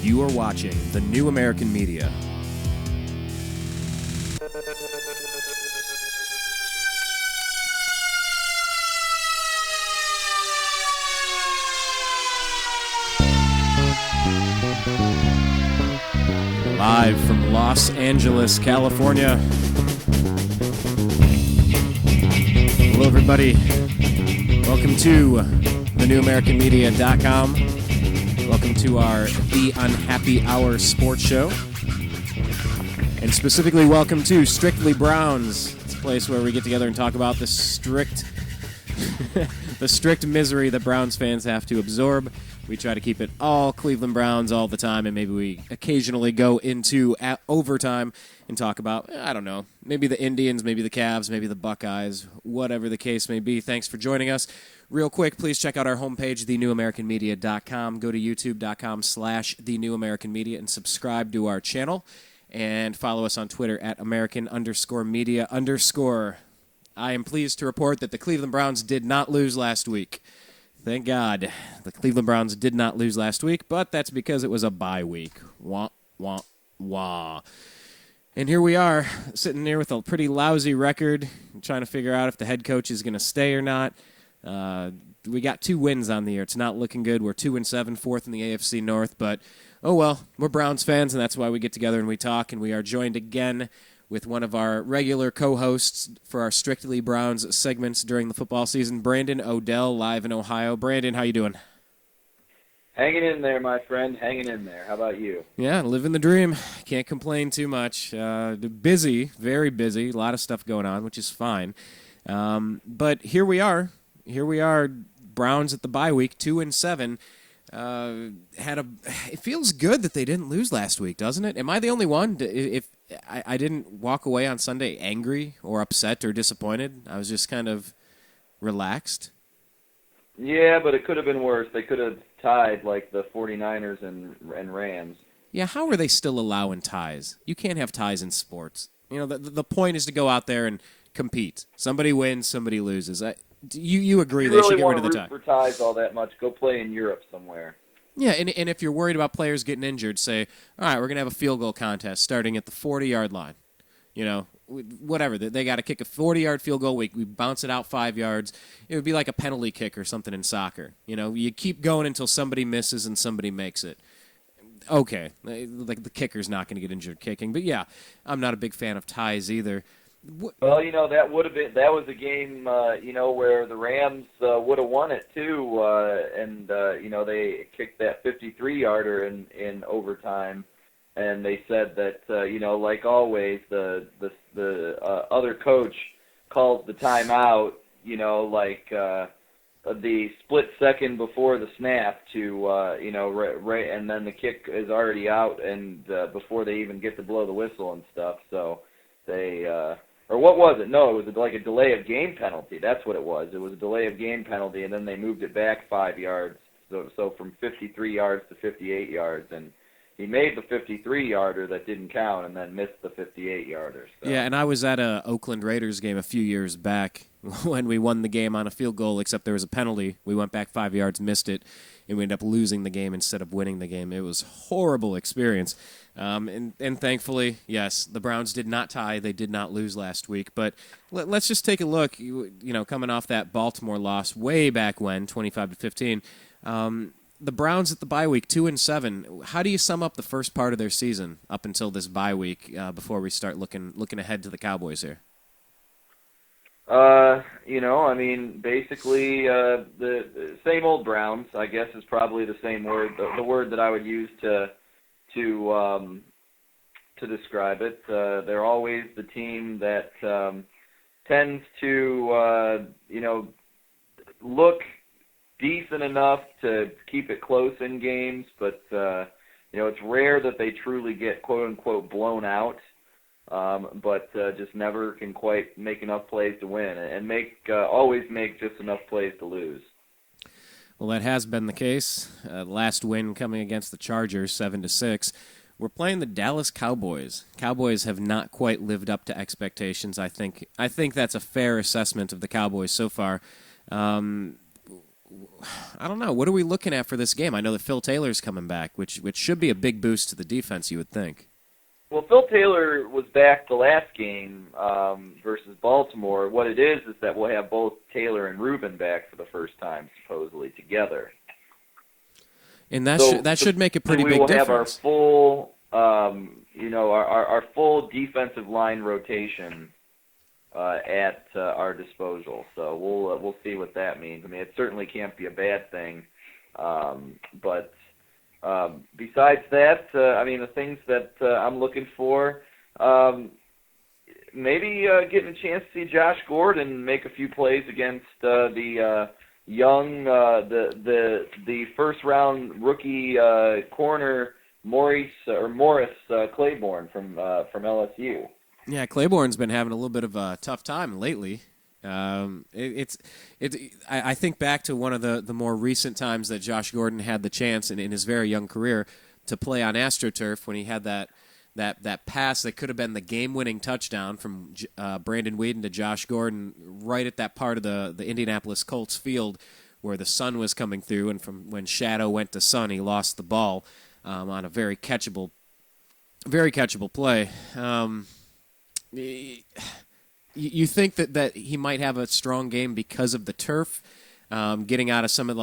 You are watching the New American Media. Live from Los Angeles, California. Hello, everybody. Welcome to thenewamericanmedia.com. Welcome to our The Unhappy Hour sports show. And specifically, welcome to Strictly Browns. It's a place where we get together and talk about the strict misery that Browns fans have to absorb. We try to keep it all Cleveland Browns all the time, and maybe we occasionally go into overtime and talk about, I don't know, maybe the Indians, maybe the Cavs, maybe the Buckeyes, whatever the case may be. Thanks for joining us. Real quick, please check out our homepage, thenewamericanmedia.com. Go to youtube.com/thenewamericanmedia and subscribe to our channel. And follow us on Twitter at American_media_. I am pleased to report that the Cleveland Browns did not lose last week. Thank God. The Cleveland Browns did not lose last week, but that's because it was a bye week. Wah, wah, wah. And here we are, sitting there with a pretty lousy record, trying to figure out if the head coach is going to stay or not. We got 2 wins on the year. It's not looking good. We're 2-7, 4th in the AFC North, but oh well, we're Browns fans, and that's why we get together and we talk, and we are joined again with one of our regular co-hosts for our Strictly Browns segments during the football season, Brandon Odell, live in Ohio. Brandon, how you doing? Hanging in there, my friend. Hanging in there. How about you? Yeah, living the dream. Can't complain too much. Busy, very busy. A lot of stuff going on, which is fine. But here we are. Browns at the bye week, 2-7. It feels good that they didn't lose last week, doesn't it? Am I the only one? If I didn't walk away on Sunday angry or upset or disappointed, I was just kind of relaxed. Yeah, but it could have been worse. They could have tied like the 49ers and Rams. Yeah, how are they still allowing ties? You can't have ties in sports. You know, the point is to go out there and compete. Somebody wins, somebody loses. You agree they should get rid of the tie? If you really want to root for ties all that much, go play in Europe somewhere. Yeah, and if you're worried about players getting injured, say, all right, we're going to have a field goal contest starting at the 40-yard line. You know, whatever. They got to kick a 40-yard field goal. We bounce it out 5 yards. It would be like a penalty kick or something in soccer. You know, you keep going until somebody misses and somebody makes it. Okay, like the kicker's not going to get injured kicking. But, yeah, I'm not a big fan of ties either. Well, you know, that was a game, where the Rams would have won it too, and they kicked that 53-yarder in overtime, and they said that like always, the other coach calls the timeout, the split second before the snap to and then the kick is already out, and before they even get to blow the whistle and stuff, so they. Or what was it? No, it was like a delay of game penalty. That's what it was. It was a delay of game penalty, and then they moved it back 5 yards. So from 53 yards to 58 yards. And he made the 53-yarder that didn't count and then missed the 58-yarder. So. Yeah, and I was at a Oakland Raiders game a few years back when we won the game on a field goal, except there was a penalty. We went back 5 yards, missed it, and we ended up losing the game instead of winning the game. It was a horrible experience. And thankfully, yes, the Browns did not tie. They did not lose last week. But let's just take a look, coming off that Baltimore loss way back when, 25-15. The Browns at the bye week, 2-7. How do you sum up the first part of their season up until this bye week before we start looking ahead to the Cowboys here? Basically the same old Browns, I guess, is probably the same word, the word that I would use to describe it. They're always the team that tends to, look decent enough to keep it close in games, but, it's rare that they truly get, quote-unquote, blown out, but just never can quite make enough plays to win and always make just enough plays to lose. Well, that has been the case. Last win coming against the Chargers, 7-6. We're playing the Dallas Cowboys. Cowboys have not quite lived up to expectations. I think that's a fair assessment of the Cowboys so far. I don't know. What are we looking at for this game? I know that Phil Taylor's coming back, which should be a big boost to the defense, you would think. Well, Phil Taylor was back the last game versus Baltimore. What it is that we'll have both Taylor and Rubin back for the first time, supposedly, together. And that should make a pretty big difference. We will have our full, our full defensive line rotation at our disposal. So we'll see what that means. I mean, it certainly can't be a bad thing. But besides that, the things that I'm looking for, maybe getting a chance to see Josh Gordon make a few plays against the first round rookie corner Morris Claiborne from LSU. Yeah, Claiborne's been having a little bit of a tough time lately. I think back to one of the more recent times that Josh Gordon had the chance in his very young career to play on AstroTurf when he had that pass that could have been the game-winning touchdown from Brandon Weeden to Josh Gordon right at that part of the Indianapolis Colts field where the sun was coming through, and from when shadow went to sun, he lost the ball on a very catchable play. You think that he might have a strong game because of the turf, getting out of some of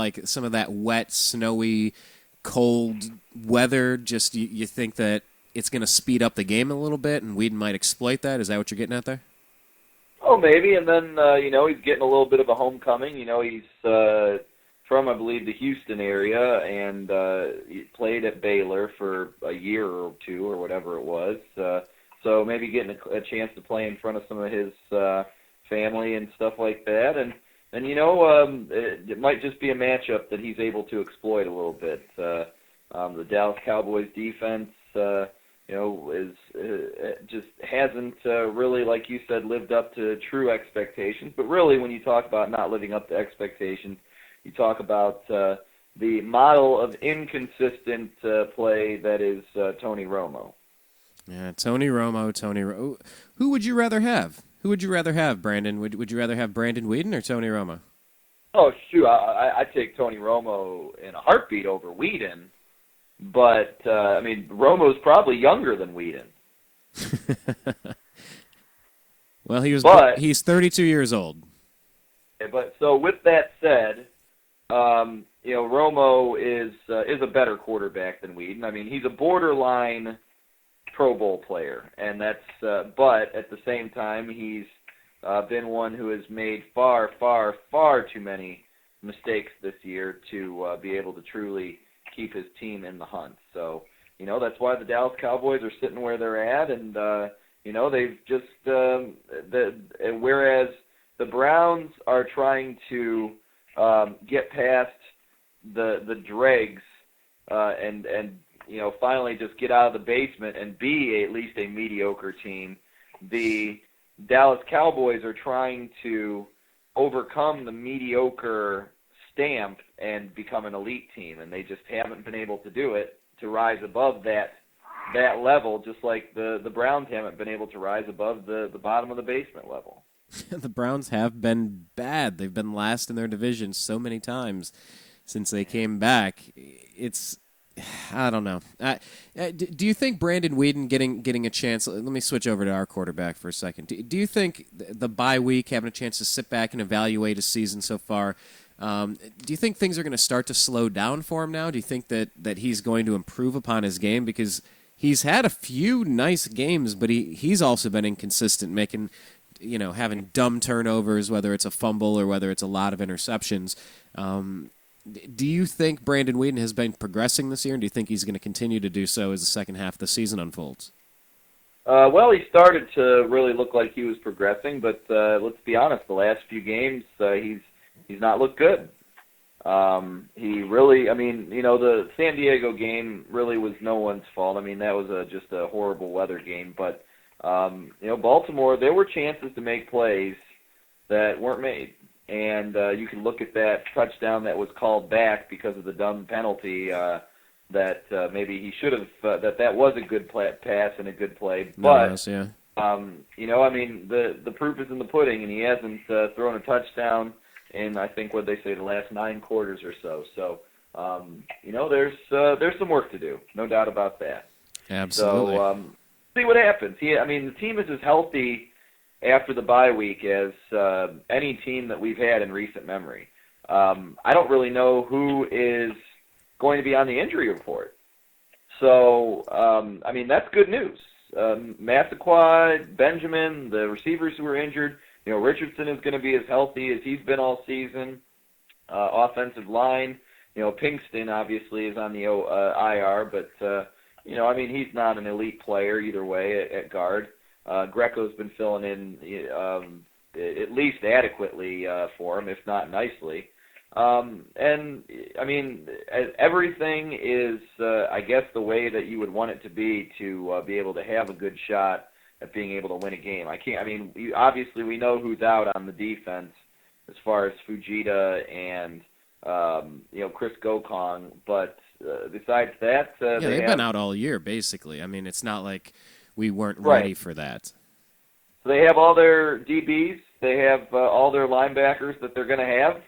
that wet, snowy, cold weather? Just you think that it's going to speed up the game a little bit, and Weeden might exploit that? Is that what you're getting at there? Oh, maybe. And then he's getting a little bit of a homecoming. He's from, I believe, the Houston area, and he played at Baylor for a year or two or whatever it was. So maybe getting a chance to play in front of some of his family and stuff like that. And it might just be a matchup that he's able to exploit a little bit. The Dallas Cowboys defense, just hasn't really, like you said, lived up to true expectations. But really, when you talk about not living up to expectations, you talk about the model of inconsistent play that is Tony Romo. Yeah, Tony Romo. Who would you rather have? Who would you rather have, Brandon? Would you rather have Brandon Weeden or Tony Romo? Oh, shoot, I'd take Tony Romo in a heartbeat over Weeden. But, Romo's probably younger than Weeden. Well, he's 32 years old. But so with that said, Romo is a better quarterback than Weeden. I mean, he's a borderline Pro Bowl player, and that's. But at the same time, he's been one who has made far, far, far too many mistakes this year to be able to truly keep his team in the hunt. So, that's why the Dallas Cowboys are sitting where they're at, and they've just whereas the Browns are trying to get past the dregs and finally just get out of the basement and be at least a mediocre team. The Dallas Cowboys are trying to overcome the mediocre stamp and become an elite team, and they just haven't been able to do it, to rise above that level, just like the Browns haven't been able to rise above the bottom of the basement level. The Browns have been bad. They've been last in their division so many times since they came back. I don't know. Do you think Brandon Weeden getting a chance? Let me switch over to our quarterback for a second. Do you think the bye week, having a chance to sit back and evaluate his season so far, do you think things are going to start to slow down for him now? Do you think that he's going to improve upon his game? Because he's had a few nice games, but he's also been inconsistent, having dumb turnovers, whether it's a fumble or whether it's a lot of interceptions. Do you think Brandon Weeden has been progressing this year, and do you think he's going to continue to do so as the second half of the season unfolds? Well, he started to really look like he was progressing, but let's be honest, the last few games he's not looked good. He really, the San Diego game really was no one's fault. I mean, that was just a horrible weather game, but Baltimore, there were chances to make plays that weren't made. And you can look at that touchdown that was called back because of the dumb penalty that maybe he should have, that was a good pass and a good play. But, the proof is in the pudding, and he hasn't thrown a touchdown in I think what they say the last 9 quarters or so. So there's some work to do, no doubt about that. Absolutely. So see what happens. The team is as healthy after the bye week as any team that we've had in recent memory. I don't really know who is going to be on the injury report. So, that's good news. Massaquoi, Benjamin, the receivers who were injured, Richardson is going to be as healthy as he's been all season. Offensive line, Pinkston obviously is on the IR, but, he's not an elite player either way at guard. Greco's been filling in at least adequately for him, if not nicely. Everything is, I guess, the way that you would want it to be able to have a good shot at being able to win a game. Obviously we know who's out on the defense as far as Fujita and, Chris Gokong, but besides that, they've been out all year, basically. It's not like we weren't ready for that. So they have all their DBs. They have all their linebackers that they're going to have.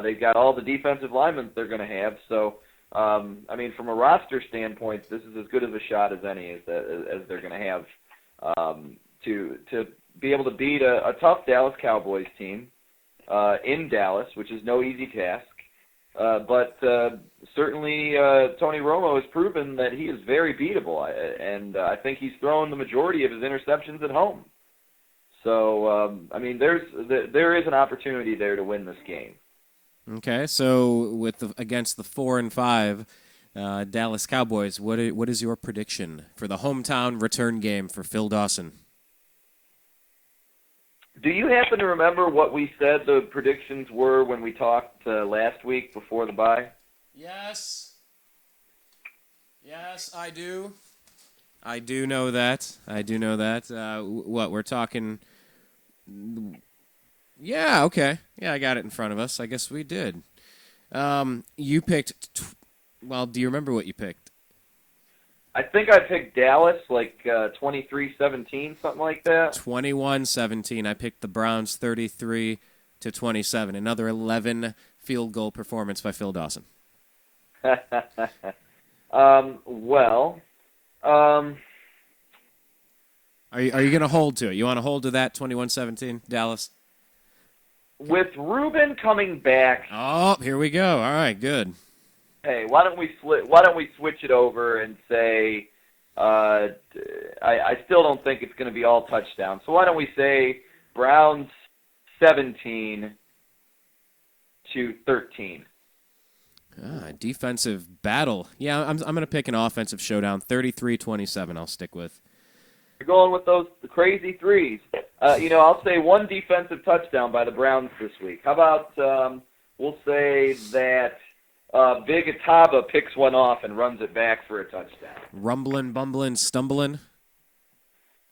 They've got all the defensive linemen they're going to have. So, from a roster standpoint, this is as good of a shot as any as they're going to have to be able to beat a tough Dallas Cowboys team in Dallas, which is no easy task. But certainly Tony Romo has proven that he is very beatable, and I think he's thrown the majority of his interceptions at home. So, there is an opportunity there to win this game. Okay, so against the 4-5 Dallas Cowboys, what is your prediction for the hometown return game for Phil Dawson? Do you happen to remember what we said the predictions were when we talked last week before the bye? Yes, I do. I do know that. What we're talking? Yeah, okay. Yeah, I got it in front of us. I guess we did. You picked. Do you remember what you picked? I think I picked Dallas, 23-17, something like that. 21-17. I picked the Browns 33-27. Another 11 field goal performance by Phil Dawson. Are you going to hold to it? You want to hold to that 21-17, Dallas? With Reuben coming back. Oh, here we go. All right, good. Hey, why don't we switch it over and say I still don't think it's going to be all touchdowns. So why don't we say Browns 17-13. Defensive battle. Yeah, I'm going to pick an offensive showdown. 33-27 I'll stick with. You're going with the crazy threes. I'll say one defensive touchdown by the Browns this week. How about we'll say that Big Ataba picks one off and runs it back for a touchdown. Rumbling, bumbling, stumbling.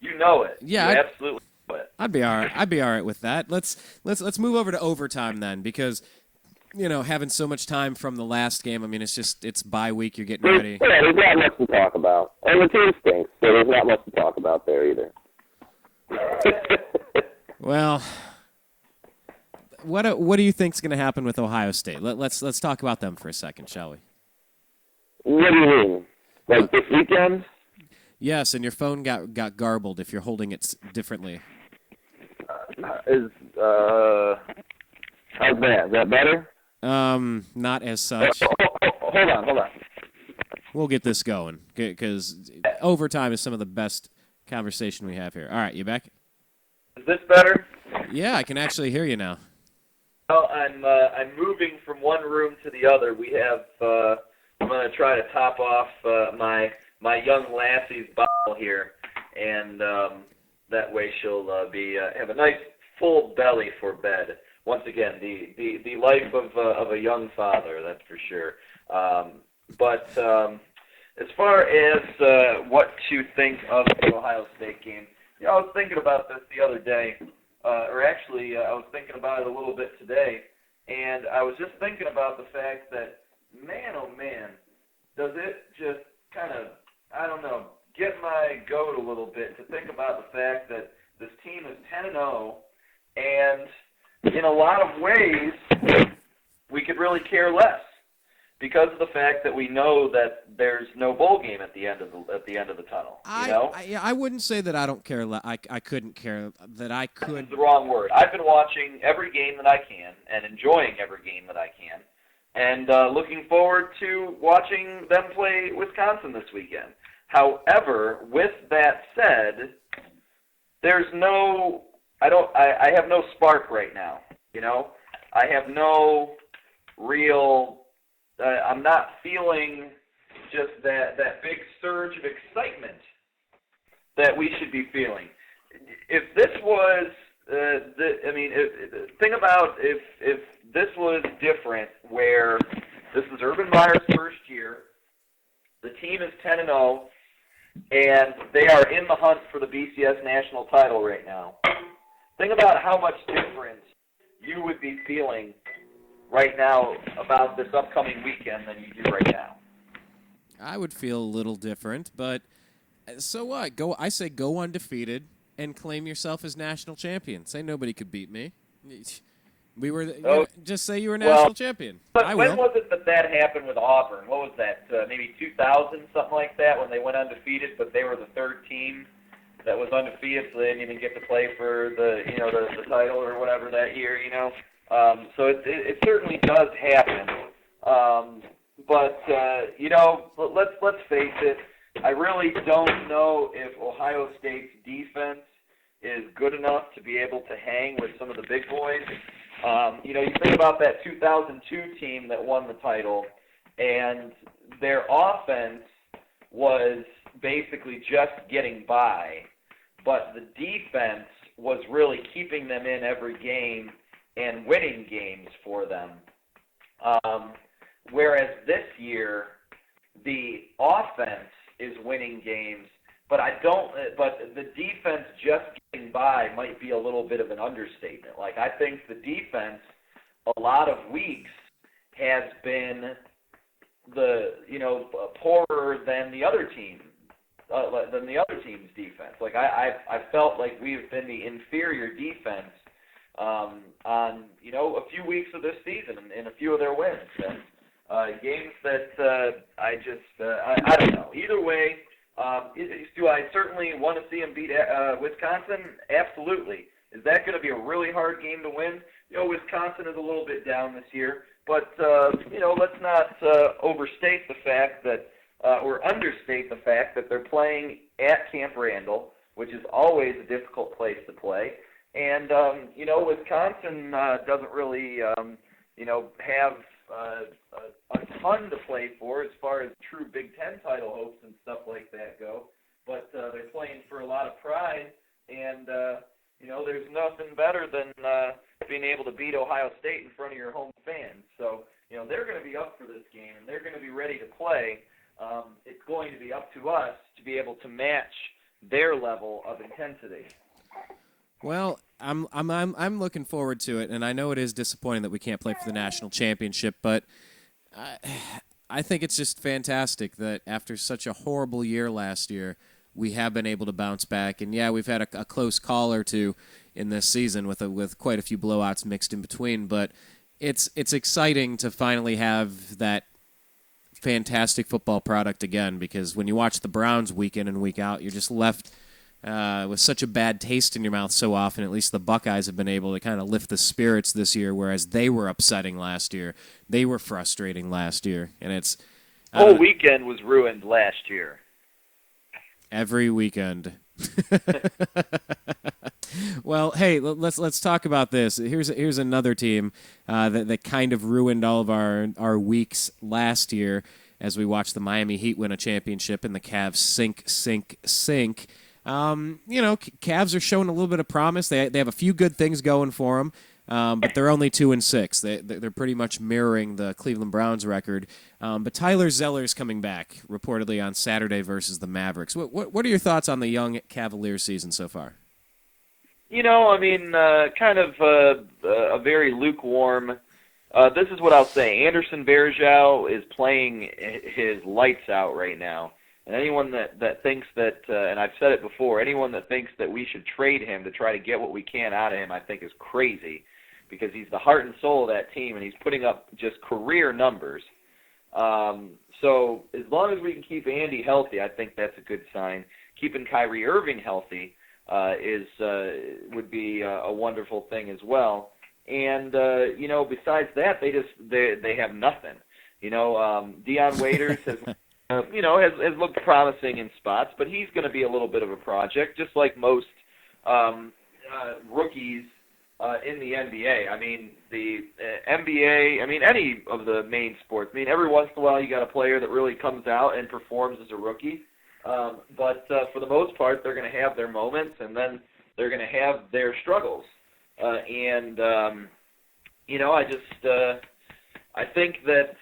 You know it. Yeah, you absolutely know it. I'd be all right with that. Let's move over to overtime then, because having so much time from the last game. It's bye week. You're getting ready. Yeah, there's not much to talk about, and the team stinks, so there's not much to talk about there either. Well, what do you think's going to happen with Ohio State? Let's talk about them for a second, shall we? What do you mean? Like this weekend? Yes, and your phone got garbled if you're holding it differently. How's that? Is that better? Not as such. Hold on. We'll get this going, because overtime is some of the best conversation we have here. All right, you back? Is this better? Yeah, I can actually hear you now. Well, I'm moving from one room to the other. We have I'm going to try to top off my young lassie's bottle here, and that way she'll have a nice full belly for bed. Once again, the life of a young father, that's for sure. But as far as what to think of the Ohio State game, I was thinking about this the other day, I was thinking about it a little bit today, and I was just thinking about the fact that, man, oh man, does it just kind of, get my goat a little bit to think about the fact that this team is 10-0, and in a lot of ways, we could really care less because of the fact that we know that there's no bowl game at the end of the tunnel. I wouldn't say that I don't care. I couldn't care that I could. That's the wrong word. I've been watching every game that I can and enjoying every game that I can, and looking forward to watching them play Wisconsin this weekend. However, with that said, I have no spark right now. I have no real. I'm not feeling just that big surge of excitement that we should be feeling. If this was, think about if this was different, where this is Urban Meyer's first year, the team is 10-0, and they are in the hunt for the BCS national title right now. Think about how much difference you would be feeling right now about this upcoming weekend than you do right now. I would feel a little different, but so what? I say go undefeated and claim yourself as national champion. Say nobody could beat me. Just say you were national champion. But when was it that happened with Auburn? What was that? Maybe 2000, something like that, when they went undefeated, but they were the third team that was undefeated, so they didn't even get to play for the title or whatever that year. So it certainly does happen. But let's face it. I really don't know if Ohio State's defense is good enough to be able to hang with some of the big boys. You think about that 2002 team that won the title, and their offense was basically just getting by, but the defense was really keeping them in every game and winning games for them. Whereas this year, the offense is winning games, but the defense just getting by might be a little bit of an understatement. Like, I think the defense, a lot of weeks, has been poorer than the other team, than the other team's defense. Like, I felt like we've been the inferior defense on a few weeks of this season in a few of their wins, and games that I don't know. Either way, do I certainly want to see them beat Wisconsin? Absolutely. Is that going to be a really hard game to win? Wisconsin is a little bit down this year, but let's not overstate the fact that or understate the fact that they're playing at Camp Randall, which is always a difficult place to play. And, Wisconsin doesn't really, have a ton to play for as far as true Big Ten title hopes and stuff like that go. But they're playing for a lot of pride, and, there's nothing better than being able to beat Ohio State in front of your home fans. So, they're going to be up for this game, and they're going to be ready to play. It's going to be up to us to be able to match their level of intensity. Well, I'm looking forward to it, and I know it is disappointing that we can't play for the national championship, but I think it's just fantastic that after such a horrible year last year, we have been able to bounce back. And yeah, we've had a close call or two in this season with quite a few blowouts mixed in between, but it's exciting to finally have that fantastic football product again, because when you watch the Browns week in and week out, you're just left with such a bad taste in your mouth so often. At least the Buckeyes have been able to kind of lift the spirits this year, whereas they were upsetting last year. They were frustrating last year, and it's whole weekend was ruined last year. Every weekend. Well, hey, let's talk about this. Here's another team that kind of ruined all of our weeks last year as we watched the Miami Heat win a championship and the Cavs sink. Cavs are showing a little bit of promise. They have a few good things going for them, but they're only 2-6. They're pretty much mirroring the Cleveland Browns record. But Tyler Zeller's coming back reportedly on Saturday versus the Mavericks. What are your thoughts on the young Cavaliers season so far? Kind of a very lukewarm. This is what I'll say. Anderson Varejao is playing his lights out right now. And anyone that thinks that, and I've said it before, anyone that thinks that we should trade him to try to get what we can out of him, I think is crazy. because he's the heart and soul of that team, and he's putting up just career numbers. So as long as we can keep Andy healthy, I think that's a good sign. Keeping Kyrie Irving healthy would be a wonderful thing as well. And besides that, they have nothing. Dion Waiters has looked promising in spots, but he's going to be a little bit of a project, just like most rookies in the NBA. I mean, the NBA, any of the main sports. Every once in a while you got a player that really comes out and performs as a rookie. But for the most part, they're going to have their moments, and then they're going to have their struggles. I think that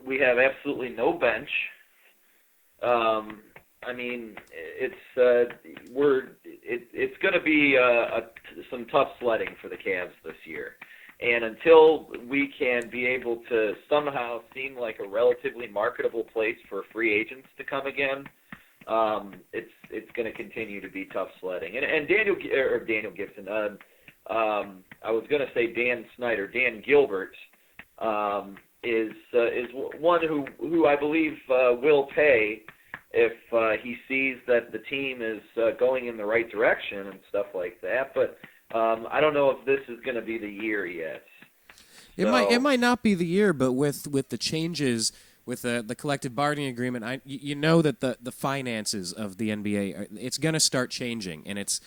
we have absolutely no bench. It's going to be some tough sledding for the Cavs this year. And until we can be able to somehow seem like a relatively marketable place for free agents to come again, it's going to continue to be tough sledding. And Daniel Gibson, I was going to say Dan Snyder, Dan Gilbert, is one who I believe will pay if he sees that the team is going in the right direction and stuff like that. But I don't know if this is going to be the year yet. It might not be the year, but with the changes with the collective bargaining agreement, that the finances of the NBA, it's going to start changing, and it's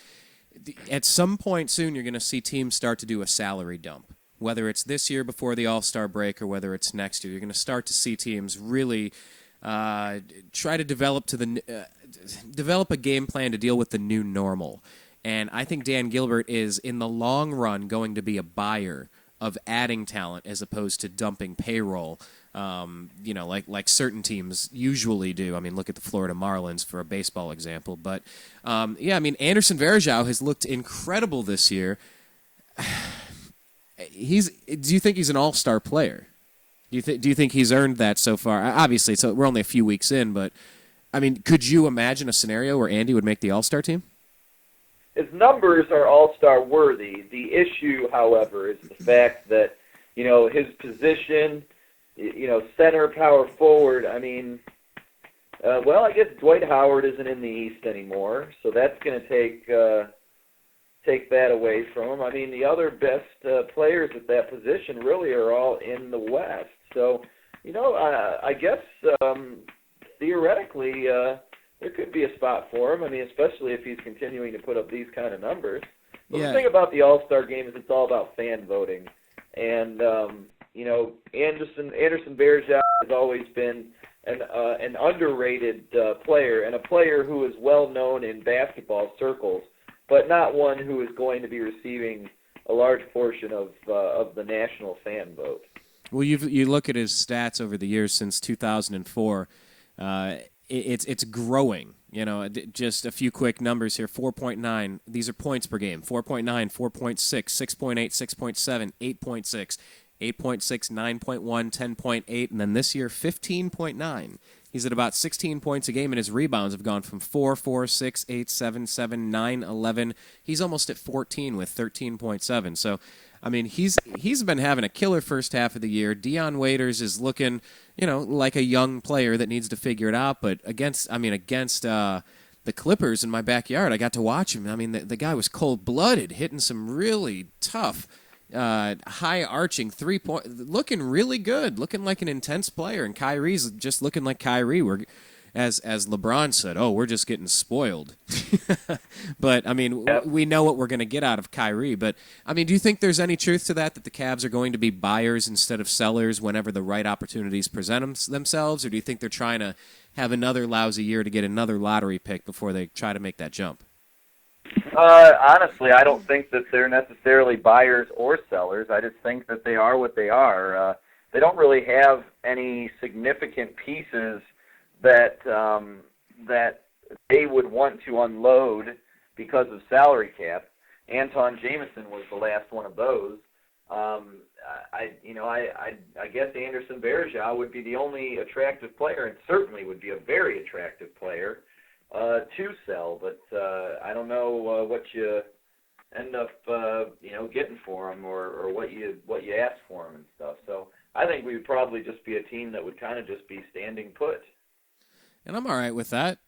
at some point soon you're going to see teams start to do a salary dump. Whether it's this year before the All-Star break or whether it's next year, you're going to start to see teams really try to develop a game plan to deal with the new normal. And I think Dan Gilbert is, in the long run, going to be a buyer of adding talent as opposed to dumping payroll, like certain teams usually do. Look at the Florida Marlins for a baseball example. But, Anderson Varejao has looked incredible this year. Do you think he's an all-star player? Do you think he's earned that so far? Obviously, we're only a few weeks in, but, could you imagine a scenario where Andy would make the all-star team? His numbers are all-star worthy. The issue, however, is the fact that, his position, center, power forward, I guess Dwight Howard isn't in the East anymore, so that's going to take that away from him. The other best players at that position really are all in the West. So, I guess theoretically there could be a spot for him. Especially if he's continuing to put up these kind of numbers. But the thing about the All-Star game is it's all about fan voting. And, Anderson Varejao has always been an underrated player, and a player who is well known in basketball circles, but not one who is going to be receiving a large portion of the national fan vote. Well, you look at his stats over the years since 2004. It's growing. Just a few quick numbers here. 4.9. These are points per game. 4.9, 4.6, 6.8, 6.7, 8.6, 8.6, 9.1, 10.8, and then this year 15.9. He's at about 16 points a game, and his rebounds have gone from 4, 4, 6, 8, 7, 7, 9, 11. He's almost at 14 with 13.7. So, he's been having a killer first half of the year. Dion Waiters is looking, like a young player that needs to figure it out. But against the Clippers in my backyard, I got to watch him. The guy was cold-blooded, hitting some really tough, high-arching three-point, looking really good, looking like an intense player. And Kyrie's just looking like Kyrie. As LeBron said, we're just getting spoiled. But, we know what we're going to get out of Kyrie. But, do you think there's any truth to that the Cavs are going to be buyers instead of sellers whenever the right opportunities present themselves? Or do you think they're trying to have another lousy year to get another lottery pick before they try to make that jump? Honestly, I don't think that they're necessarily buyers or sellers. I just think that they are what they are. They don't really have any significant pieces that they would want to unload because of salary cap. Anton Jameson was the last one of those. I guess Anderson Varejao would be the only attractive player, and certainly would be a very attractive player to sell. But I don't know what you end up getting for him or what you ask for him and stuff. So I think we would probably just be a team that would kind of just be standing put. And I'm all right with that.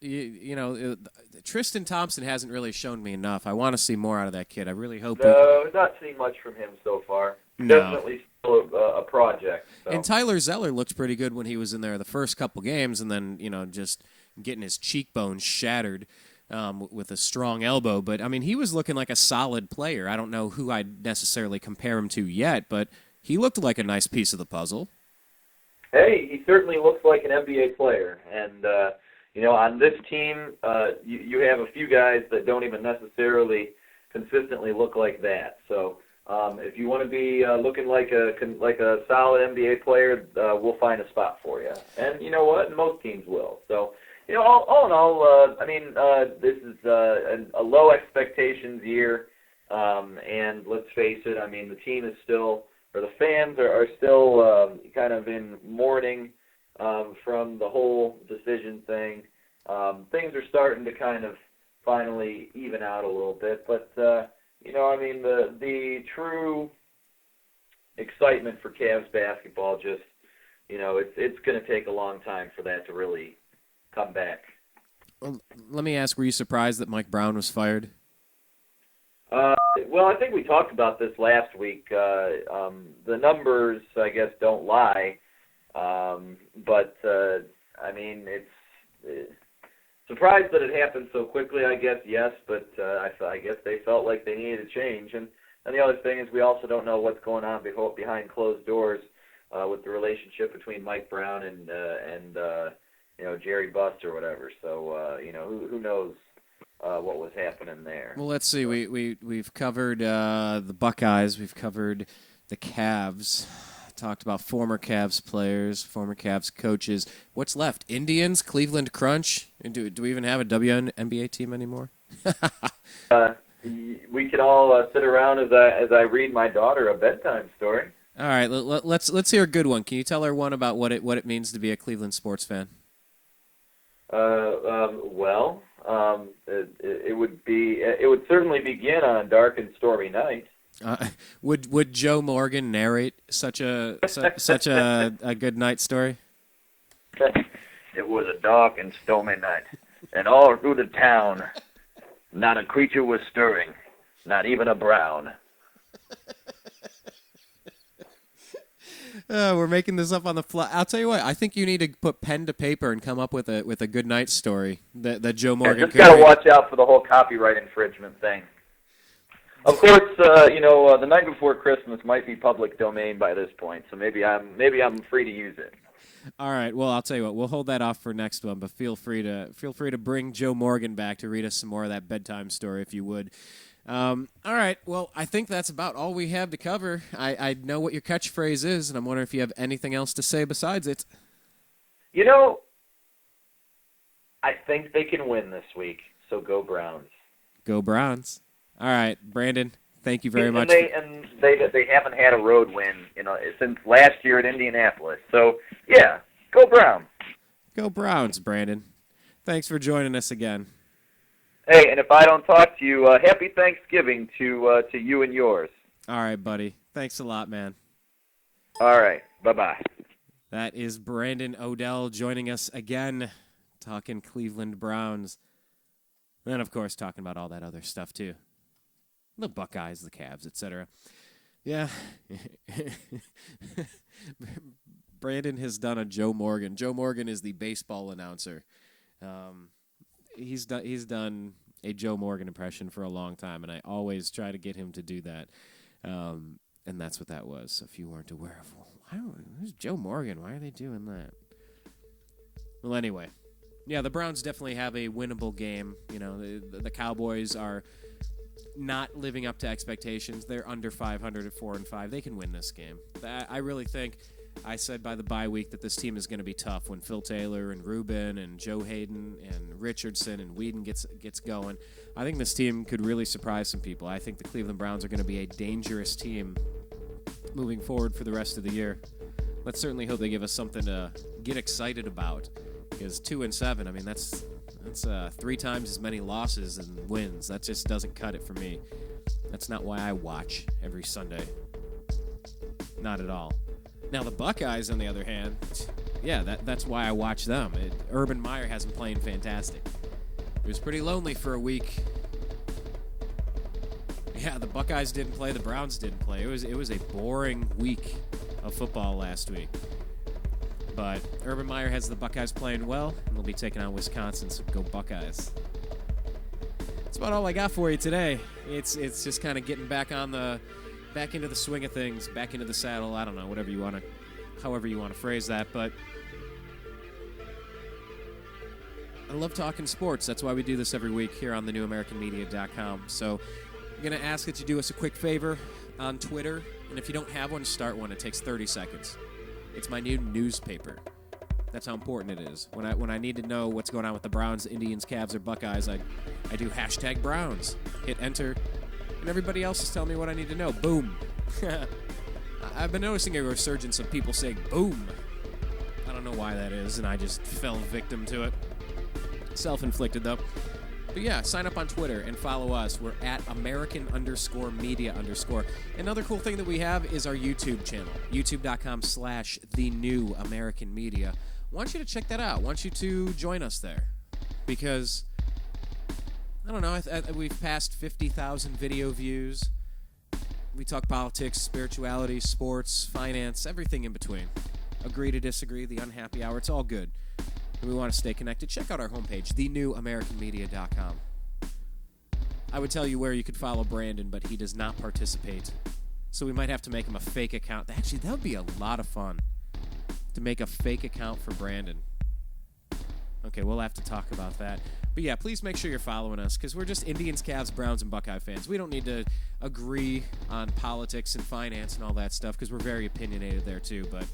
Tristan Thompson hasn't really shown me enough. I want to see more out of that kid. I really hope. No, not seen much from him so far. No. Definitely still a project. So. And Tyler Zeller looked pretty good when he was in there the first couple games, and then just getting his cheekbones shattered with a strong elbow. But I mean, he was looking like a solid player. I don't know who I'd necessarily compare him to yet, but he looked like a nice piece of the puzzle. Hey, he certainly looks like an NBA player. And, on this team, you have a few guys that don't even necessarily consistently look like that. So if you want to be looking like a solid NBA player, we'll find a spot for you. And you know what? Most teams will. So, all in all, this is a low expectations year. And let's face it, I mean, the team is still – or the fans are still kind of in mourning from the whole decision thing. Things are starting to kind of finally even out a little bit. But, the true excitement for Cavs basketball just, it's going to take a long time for that to really come back. Well, let me ask, were you surprised that Mike Brown was fired? Well, I think we talked about this last week. The numbers, I guess, don't lie. It's surprised that it happened so quickly, I guess, yes, but I guess they felt like they needed a change. And the other thing is we also don't know what's going on behind closed doors with the relationship between Mike Brown and Jerry Buss or whatever. So, who knows what was happening there. Well, let's see. We've covered the Buckeyes. We've covered the Cavs. Talked about former Cavs players, former Cavs coaches. What's left? Indians, Cleveland Crunch. Do we even have a WNBA team anymore? We can all sit around as I read my daughter a bedtime story. All right, let's hear a good one. Can you tell her one about what it means to be a Cleveland sports fan? It would certainly begin on a dark and stormy night. Would Joe Morgan narrate such a good night story? It was a dark and stormy night, and all through the town, not a creature was stirring, not even a brown. We're making this up on the fly. I'll tell you what. I think you need to put pen to paper and come up with a good night story that Joe Morgan. Just got to watch out for the whole copyright infringement thing. Of course, the night before Christmas might be public domain by this point, so maybe I'm free to use it. All right. Well, I'll tell you what. We'll hold that off for next one, but feel free to bring Joe Morgan back to read us some more of that bedtime story, if you would. All right. Well, I think that's about all we have to cover. I know what your catchphrase is, and I'm wondering if you have anything else to say besides it. I think they can win this week, so go Browns. Go Browns. All right, Brandon, thank you very much. They haven't had a road win, since last year at Indianapolis. So, yeah, go Browns. Go Browns, Brandon. Thanks for joining us again. Hey, and if I don't talk to you, happy Thanksgiving to you and yours. All right, buddy. Thanks a lot, man. All right. Bye-bye. That is Brandon Odell joining us again, talking Cleveland Browns. And then, of course, talking about all that other stuff, too. The Buckeyes, the Cavs, etc. Yeah. Brandon has done a Joe Morgan. Joe Morgan is the baseball announcer. He's done a Joe Morgan impression for a long time, and I always try to get him to do that. And that's what that was. So if you weren't aware of, who's Joe Morgan? Why are they doing that? Well, anyway, yeah, the Browns definitely have a winnable game. The Cowboys are not living up to expectations. They're under 500 at 4-5. They can win this game. I really think. I said by the bye week that this team is going to be tough when Phil Taylor and Rubin and Joe Hayden and Richardson and Whedon gets going. I think this team could really surprise some people. I think the Cleveland Browns are going to be a dangerous team moving forward for the rest of the year. Let's certainly hope they give us something to get excited about, because 2-7, I mean, that's 3 times as many losses and wins. That just doesn't cut it for me. That's not why I watch every Sunday. Not at all. Now, the Buckeyes, on the other hand, yeah, that's why I watch them. Urban Meyer has them playing fantastic. It was pretty lonely for a week. Yeah, the Buckeyes didn't play, the Browns didn't play. It was a boring week of football last week. But Urban Meyer has the Buckeyes playing well, and they'll be taking on Wisconsin, so go Buckeyes. That's about all I got for you today. It's just kind of getting back into the swing of things, back into the saddle. I don't know, however you want to phrase that, but I love talking sports. That's why we do this every week here on thenewamericanmedia.com. So I'm going to ask that you do us a quick favor on Twitter, and if you don't have one, start one. It takes 30 seconds. It's my new newspaper. That's how important it is. When I need to know what's going on with the Browns, Indians, Cavs, or Buckeyes, I do hashtag Browns. Hit enter, and everybody else is telling me what I need to know. Boom. I've been noticing a resurgence of people saying boom. I don't know why that is, and I just fell victim to it. Self-inflicted, though. But yeah, sign up on Twitter and follow us. We're at American_media_. Another cool thing that we have is our YouTube channel, youtube.com/thenewamericanmedia. I want you to check that out. I want you to join us there. Because, I don't know, we've passed 50,000 video views. We talk politics, spirituality, sports, finance, everything in between. Agree to disagree, the unhappy hour, it's all good. And we want to stay connected. Check out our homepage, thenewamericanmedia.com. I would tell you where you could follow Brandon, but he does not participate. So we might have to make him a fake account. Actually, that would be a lot of fun to make a fake account for Brandon. Okay, we'll have to talk about that. But yeah, please make sure you're following us, because we're just Indians, Cavs, Browns, and Buckeye fans. We don't need to agree on politics and finance and all that stuff, because we're very opinionated there too. But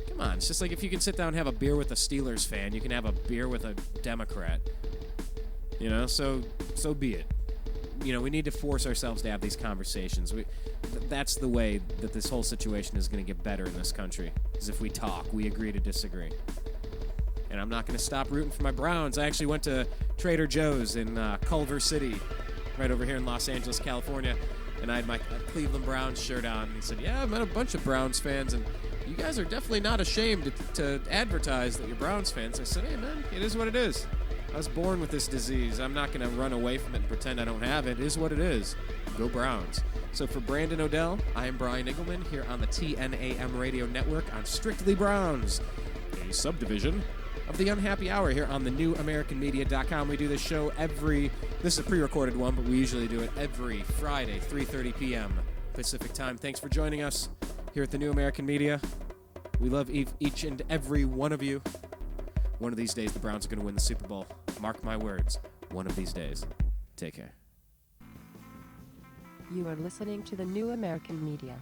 come on, it's just like if you can sit down and have a beer with a Steelers fan, you can have a beer with a Democrat. You know, so be it. You know, we need to force ourselves to have these conversations. That's the way that this whole situation is going to get better in this country, is if we talk, we agree to disagree. And I'm not going to stop rooting for my Browns. I actually went to Trader Joe's in Culver City, right over here in Los Angeles, California, and I had my Cleveland Browns shirt on. And he said, yeah, I've met a bunch of Browns fans, and you guys are definitely not ashamed to advertise that you're Browns fans. I said, hey, man, it is what it is. I was born with this disease. I'm not going to run away from it and pretend I don't have it. It is what it is. Go Browns. So for Brandon Odell, I am Brian Engelman here on the TNAM Radio Network on Strictly Browns, a subdivision of the Unhappy Hour here on thenewamericanmedia.com. We do this show this is a pre-recorded one, but we usually do it every Friday, 3:30 p.m. Pacific time. Thanks for joining us here at the New American Media. We love each and every one of you. One of these days, the Browns are going to win the Super Bowl. Mark my words. One of these days. Take care. You are listening to the New American Media.